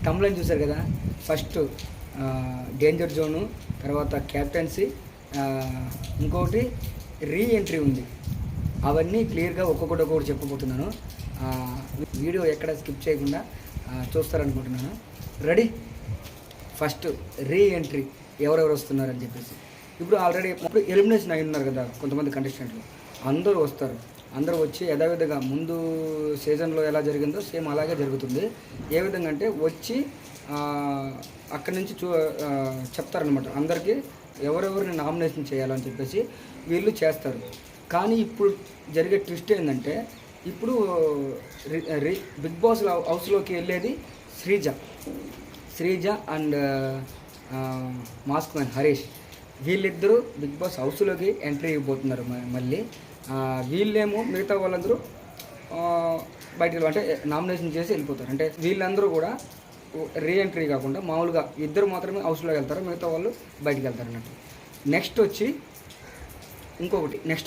తమ్లైన్ చూశారు కదా, first danger zone, తర్వాత క్యాప్టెన్సీ, ఇంకొకటి రీ ఎంట్రీ ఉంది. అవన్నీ క్లియర్గా ఒక్కొక్కటి చెప్పబోతున్నాను. వీడియో ఎక్కడ స్కిప్ చేయకుండా చూస్తారనుకుంటున్నాను. రెడీ? ఫస్ట్ రీ ఎంట్రీ ఎవరెవరు వస్తున్నారని చెప్పేసి. ఇప్పుడు ఆల్రెడీ ఎలిమినేషన్ అయి ఉన్నారు కదా కొంతమంది కంటెస్టెంట్లు, అందరూ వస్తారు. అందరూ వచ్చి యథావిధిగా ముందు సీజన్లో ఎలా జరిగిందో సేమ్ అలాగే జరుగుతుంది. ఏ విధంగా అంటే వచ్చి అక్కడి నుంచి చెప్తారనమాట అందరికీ ఎవరెవరిని నామినేషన్ చేయాలని చెప్పేసి వీళ్ళు చేస్తారు. కానీ ఇప్పుడు జరిగే ట్విస్ట్ ఏంటంటే, ఇప్పుడు బిగ్ బాస్ హౌస్లోకి వెళ్ళేది Sreeja and mask man Harish. వీళ్ళిద్దరూ బిగ్ బాస్ హౌస్లోకి ఎంట్రీ ఇవ్వబోతున్నారు. మళ్ళీ వీళ్ళేమో మిగతా వాళ్ళందరూ బయటకు అంటే నామినేషన్ చేసి వెళ్ళిపోతారు. అంటే వీళ్ళందరూ కూడా రీ ఎంట్రీ కాకుండా మామూలుగా ఇద్దరు మాత్రమే హౌస్లోకి వెళ్తారు, మిగతా వాళ్ళు బయటికి వెళ్తారు అన్నట్టు. నెక్స్ట్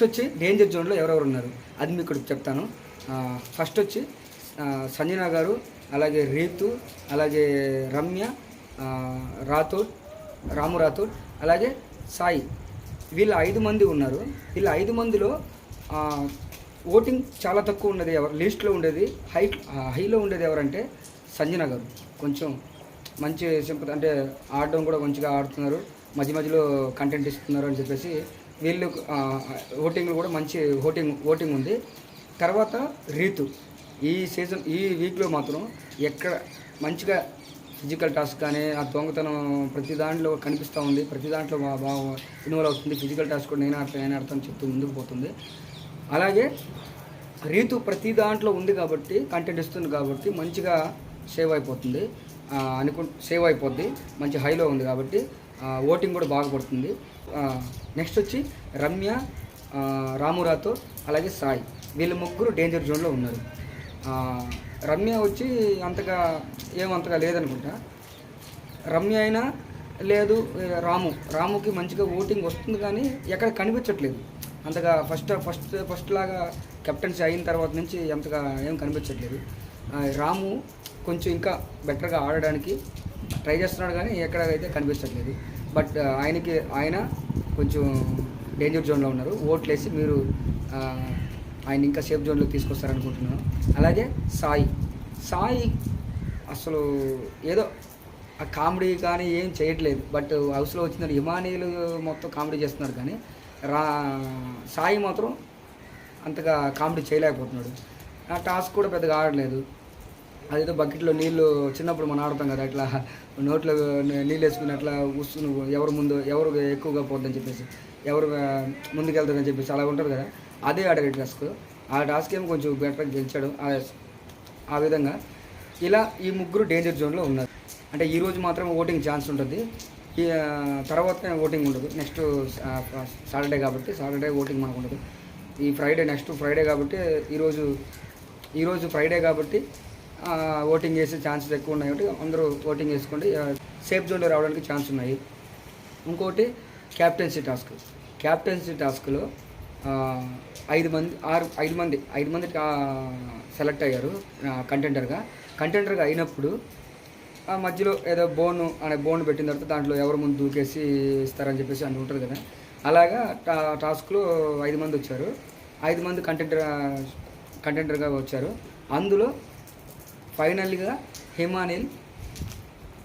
వచ్చి డేంజర్ జోన్లో ఎవరెవరు ఉన్నారు అది మీకు ఇక్కడ చెప్తాను. ఫస్ట్ వచ్చి సంజన గారు, అలాగే రీతు, అలాగే రమ్య, రాము రాథోడ్, అలాగే సాయి. వీళ్ళ 5 మంది ఉన్నారు. వీళ్ళ 5 మందిలో ఓటింగ్ చాలా తక్కువ ఉండేది లిస్ట్లో ఉండేది, హైలో ఉండేది ఎవరంటే సంజన గారు. కొంచెం మంచి సింపతి, అంటే ఆడడం కూడా మంచిగా ఆడుతున్నారు, మధ్య మధ్యలో కంటెంట్ ఇస్తున్నారు అని చెప్పేసి వీళ్ళు ఓటింగ్లో కూడా మంచి ఓటింగ్ ఉంది. తర్వాత రీతు ఈ వీక్లో మాత్రం ఎక్కడ మంచిగా ఫిజికల్ టాస్క్ కానీ ఆ దొంగతనం ప్రతి దాంట్లో కనిపిస్తూ ఉంది, ప్రతి దాంట్లో బాగా ఇన్వాల్వ్ అవుతుంది. ఫిజికల్ టాస్క్ కూడా నేను ఆడతాను చెప్తూ ముందుకు పోతుంది. అలాగే రీతు ప్రతి దాంట్లో ఉంది కాబట్టి, కంటెంట్ ఇస్తుంది కాబట్టి మంచిగా సేవ్ అయిపోద్ది, మంచి హైలో ఉంది కాబట్టి ఓటింగ్ కూడా బాగా పడుతుంది. నెక్స్ట్ వచ్చి రమ్య, రాము రాథోడ్, అలాగే సాయి. వీళ్ళు ముగ్గురు డేంజర్ జోన్లో ఉన్నారు. రమ్య వచ్చి ఏమంతగా లేదనుకుంటా. రమ్య అయినా లేదు, రాముకి మంచిగా ఓటింగ్ వస్తుంది కానీ ఎక్కడ కనిపించట్లేదు అంతగా. ఫస్ట్ లాగా కెప్టెన్సీ అయిన తర్వాత నుంచి అంతగా ఏం కనిపించట్లేదు. రాము కొంచెం ఇంకా బెటర్గా ఆడడానికి ట్రై చేస్తున్నాడు కానీ ఎక్కడైతే కనిపించట్లేదు. బట్ ఆయన కొంచెం డేంజర్ జోన్లో ఉన్నారు. ఓట్లేసి మీరు ఆయన ఇంకా సేఫ్ జోన్లో తీసుకొస్తారనుకుంటున్నాను. అలాగే సాయి అసలు ఏదో ఆ కామెడీ కానీ ఏం చేయట్లేదు. బట్ హౌస్లో వచ్చిన హిమానీయులు మొత్తం కామెడీ చేస్తున్నారు కానీ సాయి మాత్రం అంతగా కామెడీ చేయలేకపోతున్నాడు. ఆ టాస్క్ కూడా పెద్దగా ఆడలేదు. అదేదో బకెట్లో నీళ్ళు చిన్నప్పుడు మనం ఆడతాం కదా, ఇట్లా నోట్లో నీళ్ళు వేసుకుని అట్లా వస్తు ఎవరు ఎక్కువగా పోద్దని చెప్పేసి, ఎవరు ముందుకెళ్తారని చెప్పేసి అలా ఉంటుంది కదా, అదే ఆడారు టాస్క్. ఆ టాస్క్ ఏమో కొంచెం బెటర్గా గెలిచాడు. ఆ విధంగా ఇలా ఈ ముగ్గురు డేంజర్ జోన్లో ఉన్నారు. అంటే ఈరోజు మాత్రం ఓటింగ్ ఛాన్స్ ఉంటుంది, తర్వాత ఓటింగ్ ఉండదు. నెక్స్ట్ సాటర్డే కాబట్టి సాటర్డే ఓటింగ్ మనకు ఉండదు. ఈ నెక్స్ట్ ఫ్రైడే కాబట్టి ఈరోజు ఫ్రైడే కాబట్టి ఓటింగ్ చేసే ఛాన్సెస్ ఎక్కువ ఉన్నాయి కాబట్టి అందరూ ఓటింగ్ చేసుకోండి, సేఫ్ జోన్లో రావడానికి ఛాన్స్ ఉన్నాయి. ఇంకోటి క్యాప్టెన్సీ టాస్క్లో 5 మంది సెలెక్ట్ అయ్యారు కంటెండర్గా అయినప్పుడు మధ్యలో ఏదో బోన్ పెట్టిన తర్వాత దాంట్లో ఎవరు ముందు దూకేసి ఇస్తారని చెప్పేసి అని ఉంటుంది కదా. అలాగా టాస్క్లో 5 మంది వచ్చారు. 5 మంది కంటెండర్గా వచ్చారు. అందులో ఫైనల్గా హిమానీల్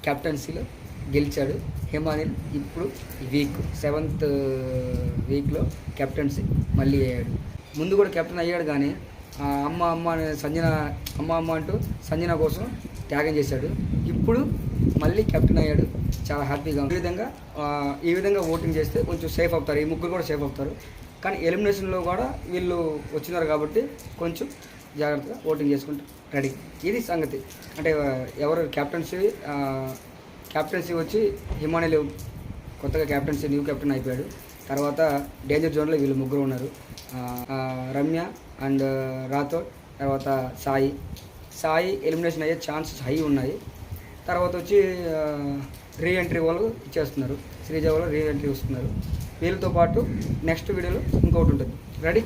కెప్టెన్సీలో గెలిచాడు. హిమానీల్ ఇప్పుడు 7th వీక్లో కెప్టెన్సీ మళ్ళీ అయ్యాడు. ముందు కూడా కెప్టెన్ అయ్యాడు కానీ అమ్మ అంటూ సంజన కోసం త్యాగం చేశాడు. ఇప్పుడు మళ్ళీ కెప్టెన్ అయ్యాడు, చాలా హ్యాపీగా ఉంది. ఈ విధంగా ఓటింగ్ చేస్తే కొంచెం సేఫ్ అవుతారు, ఈ ముగ్గురు కూడా సేఫ్ అవుతారు. కానీ ఎలిమినేషన్లో కూడా వీళ్ళు వచ్చినారు కాబట్టి కొంచెం జాగ్రత్తగా ఓటింగ్ చేసుకుంటారు. రెడీ, ఇది సంగతి. అంటే ఎవరు క్యాప్టెన్సీ వచ్చి హిమానీలు కొత్తగా న్యూ కెప్టెన్ అయిపోయాడు. తర్వాత డేంజర్ జోన్లో వీళ్ళు ముగ్గురు ఉన్నారు, రమ్య అండ్ రాథోడ్, తర్వాత సాయి ఎలిమినేషన్ అయ్యే ఛాన్సెస్ హై ఉన్నాయి. తర్వాత వచ్చి రీ ఎంట్రీ వాళ్ళు ఇచ్చేస్తున్నారు, శ్రీజ వాళ్ళు రీ ఎంట్రీ వస్తున్నారు. వీళ్ళతో పాటు నెక్స్ట్ వీడియోలో ఇంకొకటి ఉంటుంది. రెడీ